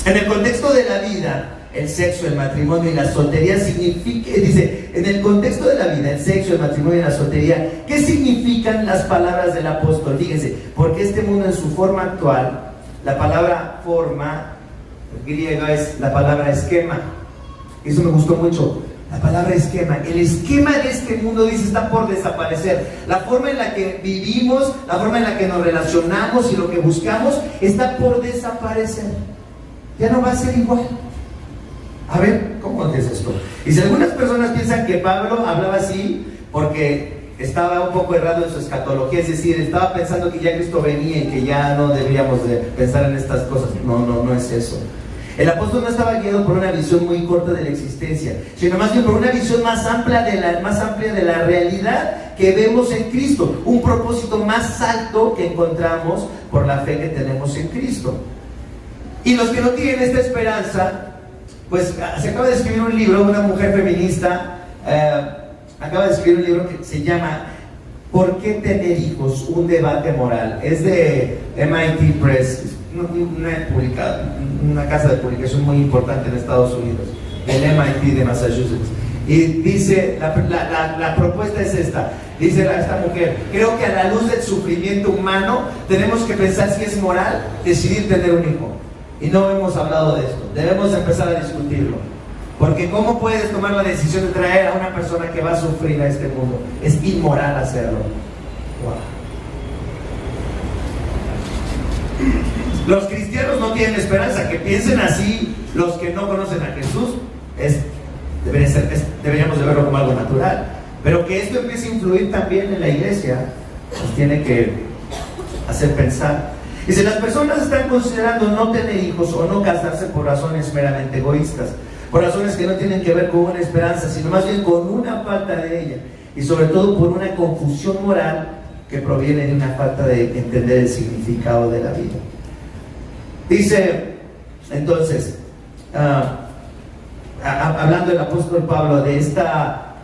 En el contexto de la vida, el sexo, el matrimonio y la soltería significa, dice, en el contexto de la vida, el sexo, el matrimonio y la soltería, ¿qué significan las palabras del apóstol? Fíjense, porque este mundo en su forma actual, la palabra forma, griega es la palabra esquema. Eso me gustó mucho. La palabra esquema. El esquema de este mundo, dice, está por desaparecer. La forma en la que vivimos, la forma en la que nos relacionamos y lo que buscamos está por desaparecer. Ya no va a ser igual. A ver, ¿cómo es esto? Y si algunas personas piensan que Pablo hablaba así porque estaba un poco errado en su escatología, es decir, estaba pensando que ya Cristo venía y que ya no deberíamos de pensar en estas cosas. No es eso. El apóstol no estaba guiado por una visión muy corta de la existencia, sino más bien por una visión más amplia de la realidad que vemos en Cristo, un propósito más alto que encontramos por la fe que tenemos en Cristo. Y los que no tienen esta esperanza, pues se acaba de escribir un libro, una mujer feminista acaba de escribir un libro que se llama ¿Por qué tener hijos? Un debate moral. Es de MIT Press, una casa de publicación muy importante en Estados Unidos, el MIT de Massachusetts. Y dice, la propuesta es esta, dice esta mujer: creo que a la luz del sufrimiento humano tenemos que pensar si es moral decidir tener un hijo. Y no hemos hablado de esto, debemos empezar a discutirlo. Porque ¿cómo puedes tomar la decisión de traer a una persona que va a sufrir a este mundo? Es inmoral hacerlo. Wow. Los cristianos no tienen esperanza. Que piensen así los que no conocen a Jesús deberíamos de verlo como algo natural. Pero que esto empiece a influir también en la iglesia nos tiene que hacer pensar. Y si las personas están considerando no tener hijos o no casarse por razones meramente egoístas, por razones que no tienen que ver con una esperanza, sino más bien con una falta de ella, y sobre todo por una confusión moral que proviene de una falta de entender el significado de la vida. Dice entonces, hablando el apóstol Pablo de esta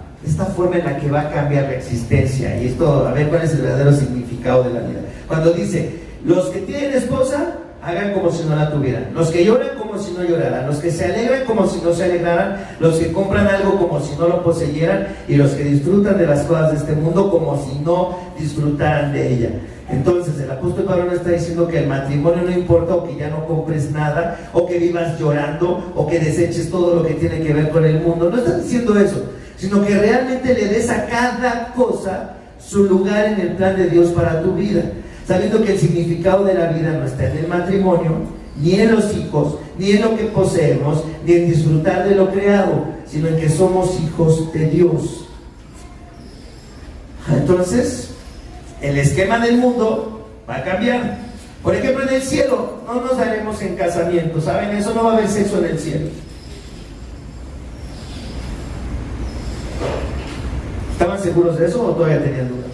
forma en la que va a cambiar la existencia, y esto, a ver cuál es el verdadero significado de la vida. Cuando dice: los que tienen esposa, hagan como si no la tuvieran. Los que lloran, como si no lloraran. Los que se alegran, como si no se alegraran. Los que compran algo, como si no lo poseyeran. Y los que disfrutan de las cosas de este mundo, como si no disfrutaran de ella. Entonces el apóstol Pablo no está diciendo que el matrimonio no importa, o que ya no compres nada, o que vivas llorando, o que deseches todo lo que tiene que ver con el mundo. No está diciendo eso, sino que realmente le des a cada cosa su lugar en el plan de Dios para tu vida, sabiendo que el significado de la vida no está en el matrimonio, ni en los hijos, ni en lo que poseemos, ni en disfrutar de lo creado, sino en que somos hijos de Dios. Entonces, el esquema del mundo va a cambiar. Por ejemplo, en el cielo no nos daremos en casamiento, ¿saben? Eso, no va a haber sexo en el cielo. ¿Estaban seguros de eso o todavía tenían duda?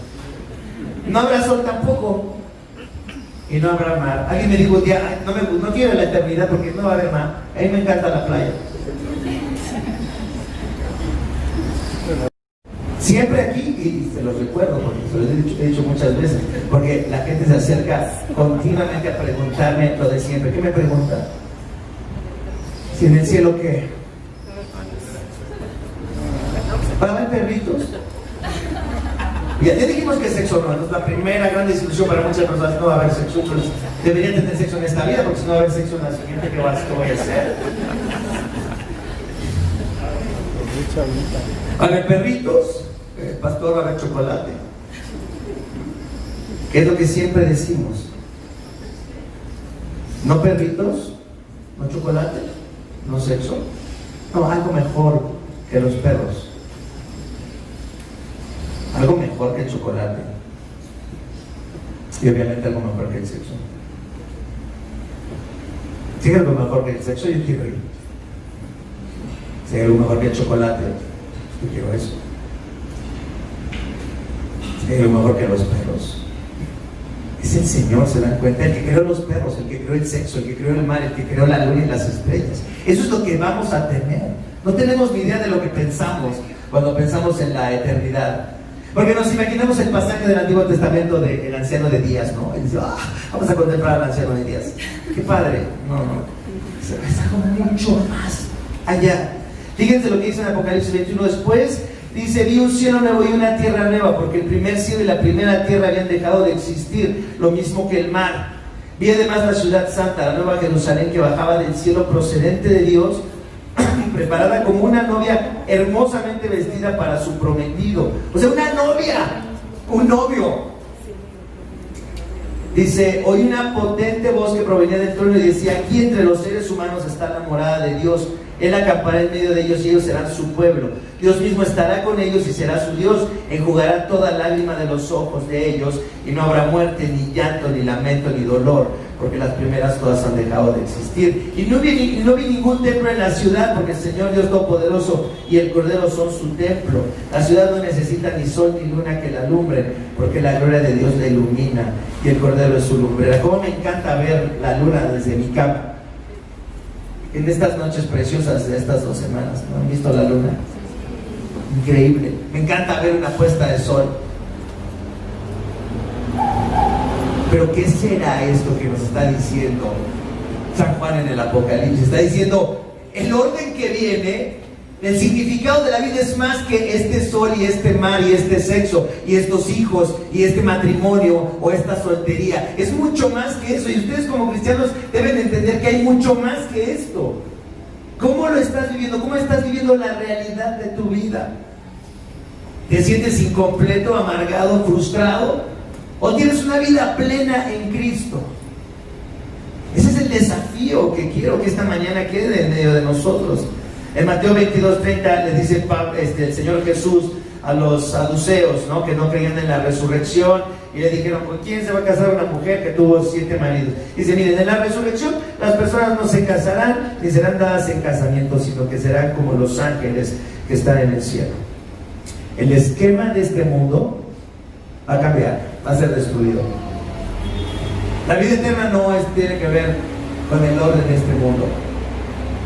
No habrá sol tampoco. Y no habrá mar. Alguien me dijo un día: no quiero la eternidad porque no va a haber mar. A mí me encanta la playa. Siempre aquí, y se los recuerdo porque se los he dicho muchas veces, porque la gente se acerca continuamente a preguntarme lo de siempre. ¿Qué me preguntan? Si en el cielo, ¿qué? ¿Va a haber perritos? Ya dijimos que sexo no es la primera gran desilusión para muchas personas. No va a haber sexo, entonces deberían tener sexo en esta vida, porque si no va a haber sexo en la siguiente, ¿qué voy a hacer? Va a haber perritos, pastor, va a haber chocolate. ¿Qué es lo que siempre decimos? No perritos, no chocolate, no sexo. No, algo mejor que los perros. Algo mejor que el chocolate. Y obviamente algo mejor que el sexo. Si hay algo mejor que el sexo, yo quiero ir. Si hay algo mejor que el chocolate, yo quiero eso. Si hay algo mejor que los perros, es el Señor, ¿se dan cuenta? El que creó los perros, el que creó el sexo, el que creó el mar, el que creó la luna y las estrellas. Eso es lo que vamos a tener. No tenemos ni idea de lo que pensamos cuando pensamos en la eternidad. Porque nos imaginamos el pasaje del Antiguo Testamento del anciano de Días, ¿no? Y dice: vamos a contemplar al anciano de Días. ¡Qué padre! No. es algo mucho más allá. Fíjense lo que dice en Apocalipsis 21. Después dice: vi un cielo nuevo y una tierra nueva, porque el primer cielo y la primera tierra habían dejado de existir, lo mismo que el mar. Vi además la ciudad santa, la nueva Jerusalén, que bajaba del cielo procedente de Dios, preparada como una novia hermosamente vestida para su prometido. O sea, una novia, un novio. Dice: oí una potente voz que provenía del trono y decía: aquí entre los seres humanos está la morada de Dios. Él acampará en medio de ellos y ellos serán su pueblo. Dios mismo estará con ellos y será su Dios. Enjugará toda lágrima de los ojos de ellos, y no habrá muerte, ni llanto, ni lamento, ni dolor, porque las primeras cosas han dejado de existir. Y no vi ningún templo en la ciudad, porque el Señor Dios Todopoderoso y el Cordero son su templo. La ciudad no necesita ni sol ni luna que la alumbren, porque la gloria de Dios la ilumina y el Cordero es su lumbrera. Cómo me encanta ver la luna desde mi cama en estas noches preciosas de estas 2 semanas. ¿No han visto la luna? Increíble. Me encanta ver una puesta de sol. Pero ¿qué será esto que nos está diciendo San Juan en el Apocalipsis? Está diciendo: el orden que viene, el significado de la vida es más que este sol y este mar y este sexo y estos hijos y este matrimonio o esta soltería. Es mucho más que eso, y ustedes como cristianos deben entender que hay mucho más que esto. ¿Cómo lo estás viviendo? ¿Cómo estás viviendo la realidad de tu vida? ¿Te sientes incompleto, amargado, frustrado? ¿O tienes una vida plena en Cristo? Ese es el desafío que quiero que esta mañana quede en medio de nosotros. En Mateo 22:30 le dice el Señor Jesús a los saduceos, ¿no?, que no creían en la resurrección, y le dijeron: ¿con quién se va a casar una mujer que tuvo 7 maridos? Dice: miren, en la resurrección las personas no se casarán ni serán dadas en casamiento, sino que serán como los ángeles que están en el cielo. El esquema de este mundo va a cambiar, va a ser destruido. La vida eterna no tiene que ver con el orden de este mundo.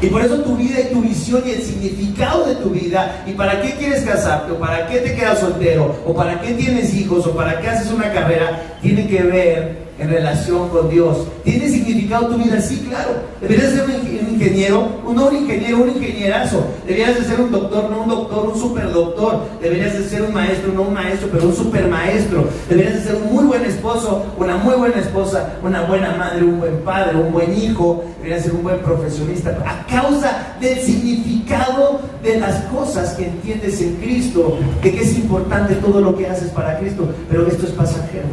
Y por eso tu vida y tu visión y el significado de tu vida, y para qué quieres casarte, o para qué te quedas soltero, o para qué tienes hijos, o para qué haces una carrera, tiene que ver en relación con Dios. ¿Tiene significado tu vida? Sí, claro. Deberías ser un ingeniero, no un ingeniero, un ingenierazo. Deberías de ser un doctor, no un doctor, un superdoctor. Deberías de ser un maestro, no un maestro, pero un supermaestro. Deberías de ser un muy buen esposo, una muy buena esposa, una buena madre, un buen padre, un buen hijo. Deberías ser un buen profesionista. A causa del significado de las cosas que entiendes en Cristo, de que es importante todo lo que haces para Cristo, pero esto es pasajero.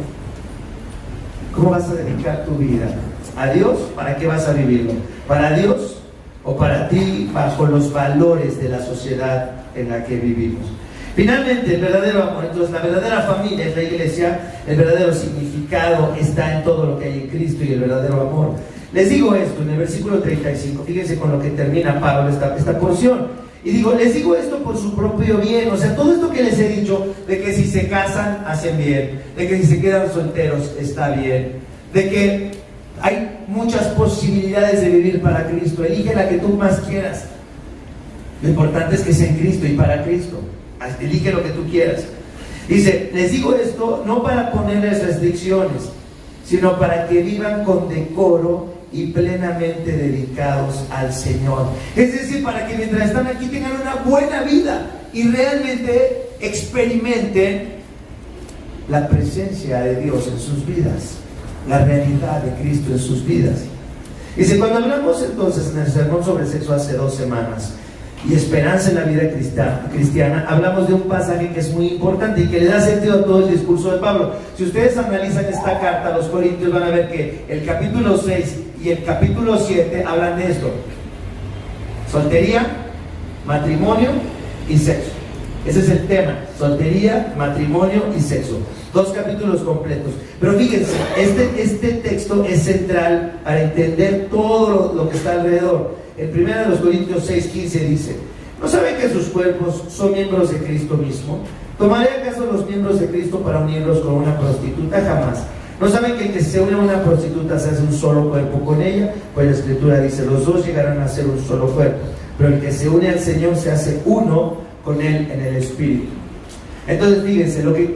¿Cómo vas a dedicar tu vida? ¿A Dios? ¿Para qué vas a vivirlo? ¿Para Dios o para ti, bajo los valores de la sociedad en la que vivimos? Finalmente, el verdadero amor. Entonces, la verdadera familia es la iglesia. El verdadero significado está en todo lo que hay en Cristo y el verdadero amor. Les digo esto en el versículo 35. Fíjense con lo que termina Pablo esta porción. Y digo, les digo esto por su propio bien. O sea, todo esto que les he dicho, de que si se casan, hacen bien, de que si se quedan solteros, está bien, de que hay muchas posibilidades de vivir para Cristo. Elige la que tú más quieras. Lo importante es que sea en Cristo y para Cristo. Elige lo que tú quieras. Dice, les digo esto no para ponerles restricciones, sino para que vivan con decoro y plenamente dedicados al Señor. Es decir, para que mientras están aquí tengan una buena vida y realmente experimenten la presencia de Dios en sus vidas, la realidad de Cristo en sus vidas. Dice, cuando hablamos entonces en el sermón sobre el sexo hace 2 semanas y esperanza en la vida cristiana, hablamos de un pasaje que es muy importante y que le da sentido a todo el discurso de Pablo. Si ustedes analizan esta carta a los Corintios, van a ver que el capítulo 6 y el capítulo 7 hablan de esto: soltería, matrimonio y sexo. Ese es el tema: soltería, matrimonio y sexo. 2 capítulos completos. Pero fíjense, este texto es central para entender todo lo que está alrededor. En 1 Corintios 6:15 dice: ¿no saben que sus cuerpos son miembros de Cristo mismo? ¿Tomaré acaso los miembros de Cristo para unirlos con una prostituta? Jamás. ¿No saben que el que se une a una prostituta se hace un solo cuerpo con ella? Pues la Escritura dice: los dos llegarán a ser un solo cuerpo. Pero el que se une al Señor se hace uno con Él en el Espíritu. Entonces fíjense, lo que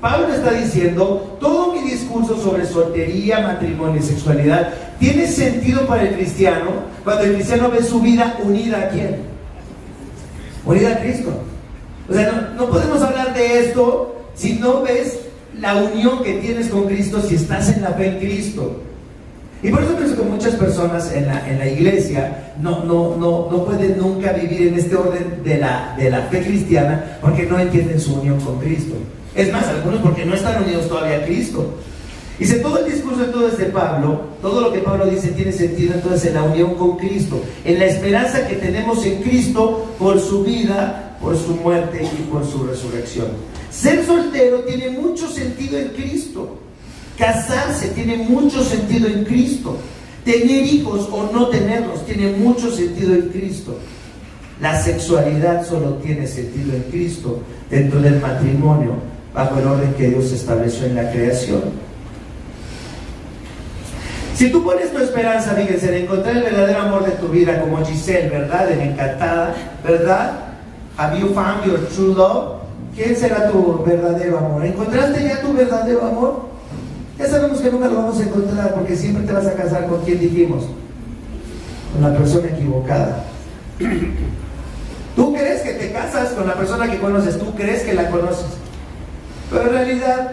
Pablo está diciendo, todo mi discurso discurso sobre soltería, matrimonio y sexualidad tiene sentido para el cristiano cuando el cristiano ve su vida unida ¿a quién? Unida a Cristo. O sea, no podemos hablar de esto si no ves la unión que tienes con Cristo, si estás en la fe en Cristo. Y por eso pienso que muchas personas en la iglesia no pueden nunca vivir en este orden de la fe cristiana porque no entienden su unión con Cristo. Es más, algunos porque no están unidos todavía a Cristo. Dice, todo el discurso de todo es de Pablo, todo lo que Pablo dice tiene sentido entonces en la unión con Cristo, en la esperanza que tenemos en Cristo por su vida, por su muerte y por su resurrección. Ser soltero tiene mucho sentido en Cristo. Casarse tiene mucho sentido en Cristo. Tener hijos o no tenerlos tiene mucho sentido en Cristo. La sexualidad solo tiene sentido en Cristo dentro del matrimonio, bajo el orden que Dios estableció en la creación. Si tú pones tu esperanza, fíjense, en encontrar el verdadero amor de tu vida, como Giselle, ¿verdad? En Encantada, ¿verdad? Have you found your true love? ¿Quién será tu verdadero amor? ¿Encontraste ya tu verdadero amor? Ya sabemos que nunca lo vamos a encontrar porque siempre te vas a casar con quien dijimos, con la persona equivocada. Tú crees que te casas con la persona que conoces, tú crees que la conoces, pero en realidad,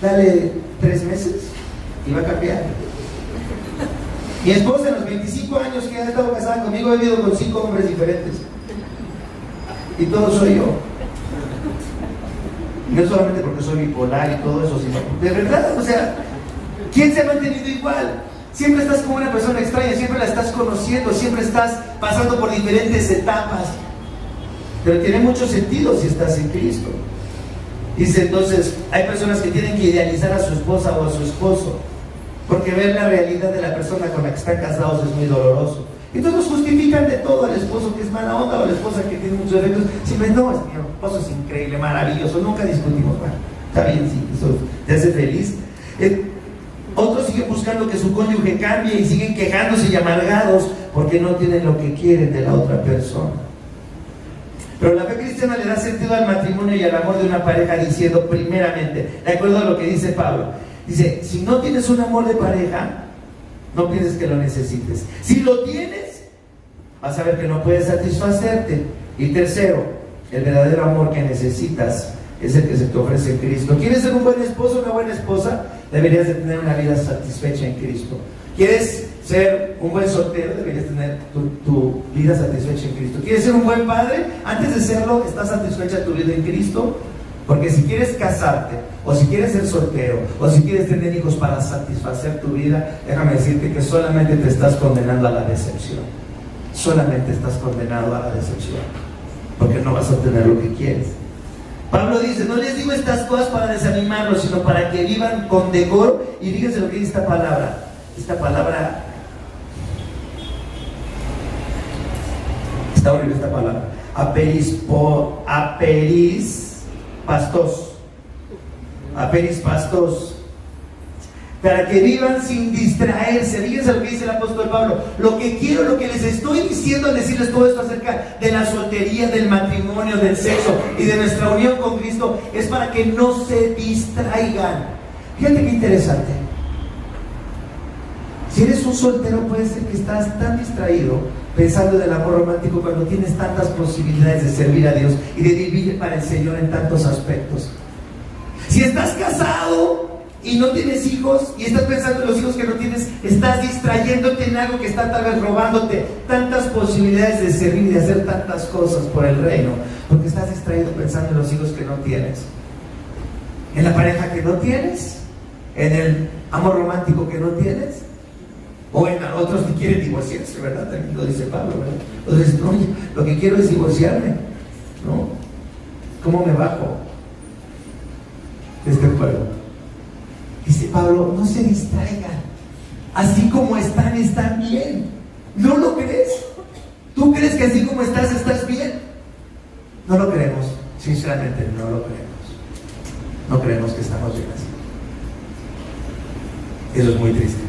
dale 3 meses y va a cambiar. Mi esposa en los 25 años que ha estado casada conmigo ha vivido con 5 hombres diferentes y todo soy yo. No solamente porque soy bipolar y todo eso, sino de verdad, o sea, ¿quién se ha mantenido igual? Siempre estás con una persona extraña, siempre la estás conociendo, siempre estás pasando por diferentes etapas. Pero tiene mucho sentido si estás en Cristo. Dice entonces, hay personas que tienen que idealizar a su esposa o a su esposo, porque ver la realidad de la persona con la que están casados es muy doloroso. Entonces justifican de todo al esposo que es mala onda o a la esposa que tiene muchos defectos. Siempre, no, mi esposo es increíble, maravilloso, nunca discutimos. Bueno, está bien, sí, eso te hace feliz. Otros siguen buscando que su cónyuge cambie y siguen quejándose y amargados porque no tienen lo que quieren de la otra persona. Pero la fe cristiana le da sentido al matrimonio y al amor de una pareja diciendo, primeramente, de acuerdo a lo que dice Pablo, dice, si no tienes un amor de pareja, no pienses que lo necesites. Si lo tienes, vas a ver que no puedes satisfacerte. Y tercero, el verdadero amor que necesitas es el que se te ofrece en Cristo. ¿Quieres ser un buen esposo o una buena esposa? Deberías de tener una vida satisfecha en Cristo. ¿Quieres ser un buen soltero? Deberías tener tu vida satisfecha en Cristo. ¿Quieres ser un buen padre? Antes de serlo, ¿estás satisfecha tu vida en Cristo? Porque si quieres casarte, o si quieres ser soltero, o si quieres tener hijos para satisfacer tu vida, déjame decirte que solamente te estás condenando a la decepción. Solamente estás condenado a la decepción, porque no vas a obtener lo que quieres. Pablo dice, no les digo estas cosas para desanimarlos, sino para que vivan con decoro. Y fíjense lo que dice esta palabra. Esta palabra, está horrible esta palabra. Aperis pastos, para que vivan sin distraerse. Fíjense lo que dice el apóstol Pablo. Lo que quiero, lo que les estoy diciendo al decirles todo esto acerca de la soltería, del matrimonio, del sexo y de nuestra unión con Cristo, es para que no se distraigan. Fíjate qué interesante. Si eres un soltero, puede ser que estás tan distraído pensando en el amor romántico cuando tienes tantas posibilidades de servir a Dios y de vivir para el Señor en tantos aspectos. Si estás casado y no tienes hijos y estás pensando en los hijos que no tienes, estás distrayéndote en algo que está tal vez robándote tantas posibilidades de servir y de hacer tantas cosas por el reino, porque estás distraído pensando en los hijos que no tienes, en la pareja que no tienes, en el amor romántico que no tienes, o en otros que quieren divorciarse, ¿verdad? También lo dice Pablo, ¿verdad? Otros dicen, oye, lo que quiero es divorciarme, ¿no? ¿Cómo me bajo de este juego? Dice Pablo, no se distraigan. Así como están bien. ¿No lo crees? ¿Tú crees que así como estás bien? No lo creemos. Sinceramente, no lo creemos. No creemos que estamos bien así. Eso es muy triste.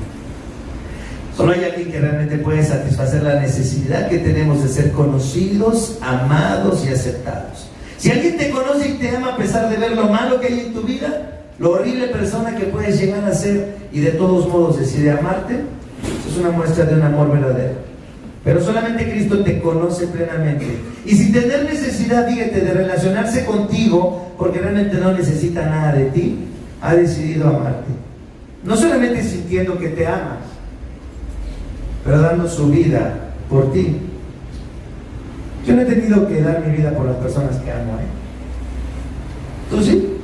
Solo hay alguien que realmente puede satisfacer la necesidad que tenemos de ser conocidos, amados y aceptados. Si alguien te conoce y te ama a pesar de ver lo malo que hay en tu vida, lo horrible persona que puedes llegar a ser y de todos modos decide amarte, eso es una muestra de un amor verdadero. Pero solamente Cristo te conoce plenamente. Y sin tener necesidad, fíjate, de relacionarse contigo, porque realmente no necesita nada de ti, ha decidido amarte. No solamente sintiendo que te ama, pero dando su vida por ti. Yo no he tenido que dar mi vida por las personas que amo, ¿Tú sí?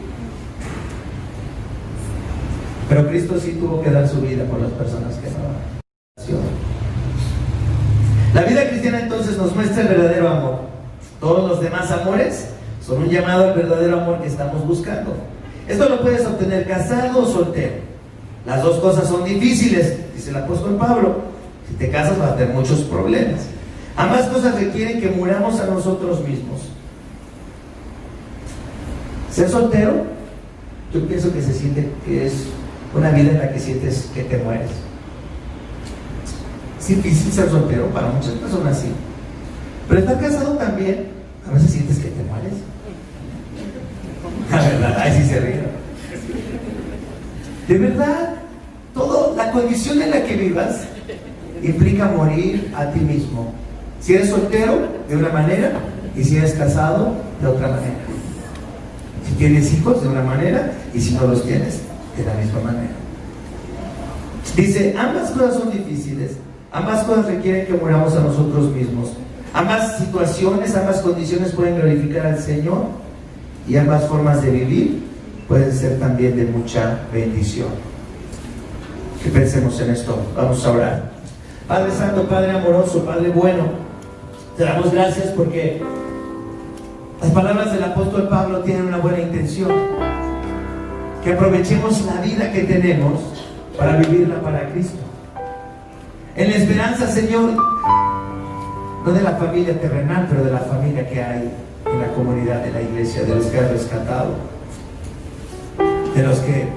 Pero Cristo sí tuvo que dar su vida por las personas que amaba. La vida cristiana entonces nos muestra el verdadero amor. Todos los demás amores son un llamado al verdadero amor que estamos buscando. Esto lo puedes obtener casado o soltero. Las dos cosas son difíciles, dice el apóstol Pablo. Si te casas vas a tener muchos problemas. Ambas cosas requieren que muramos a nosotros mismos. Ser soltero, yo pienso que se siente que es una vida en la que sientes que te mueres. Es difícil ser soltero para muchas personas, sí. Pero estar casado también, a veces sientes que te mueres. La verdad, ahí sí se ríe. De verdad, la condición en la que vivas implica morir a ti mismo. Si eres soltero, de una manera, y si eres casado, de otra manera. Si tienes hijos, de una manera, y si no los tienes, de la misma manera. Dice, ambas cosas son difíciles, ambas cosas requieren que muramos a nosotros mismos. Ambas situaciones, ambas condiciones pueden glorificar al Señor, y ambas formas de vivir pueden ser también de mucha bendición. Que pensemos en esto. Vamos a orar. Padre Santo, Padre amoroso, Padre bueno, te damos gracias porque las palabras del apóstol Pablo tienen una buena intención. Que aprovechemos la vida que tenemos para vivirla para Cristo. En la esperanza, Señor, no de la familia terrenal, pero de la familia que hay en la comunidad de la iglesia, de los que has rescatado, de los que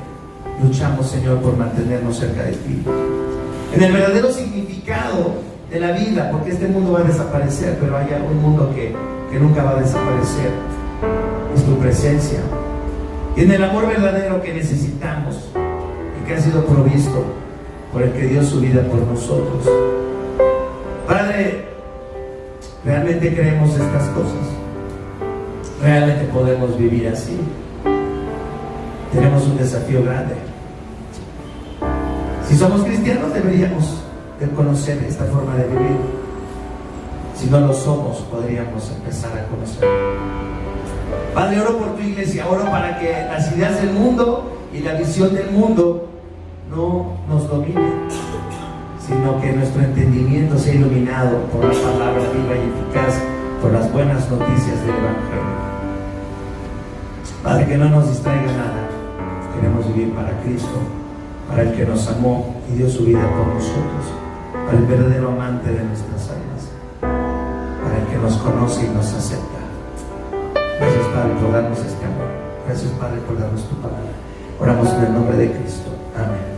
luchamos, Señor, por mantenernos cerca de ti. En el verdadero significado de la vida, porque este mundo va a desaparecer, pero hay un mundo que nunca va a desaparecer, es tu presencia. Y en el amor verdadero que necesitamos y que ha sido provisto por el que dio su vida por nosotros. Padre, realmente creemos estas cosas. Realmente podemos vivir así. Tenemos un desafío grande. Si somos cristianos deberíamos de conocer esta forma de vivir. Si no lo somos, podríamos empezar a conocer. Padre, oro por tu iglesia, oro para que las ideas del mundo y la visión del mundo no nos dominen, sino que nuestro entendimiento sea iluminado por la palabra viva y eficaz, por las buenas noticias del Evangelio. Padre, que no nos distraiga nada. Queremos vivir para Cristo, para el que nos amó y dio su vida por nosotros, para el verdadero amante de nuestras almas, para el que nos conoce y nos acepta. Gracias, Padre, por darnos este amor. Gracias, Padre, por darnos tu palabra. Oramos en el nombre de Cristo. Amén.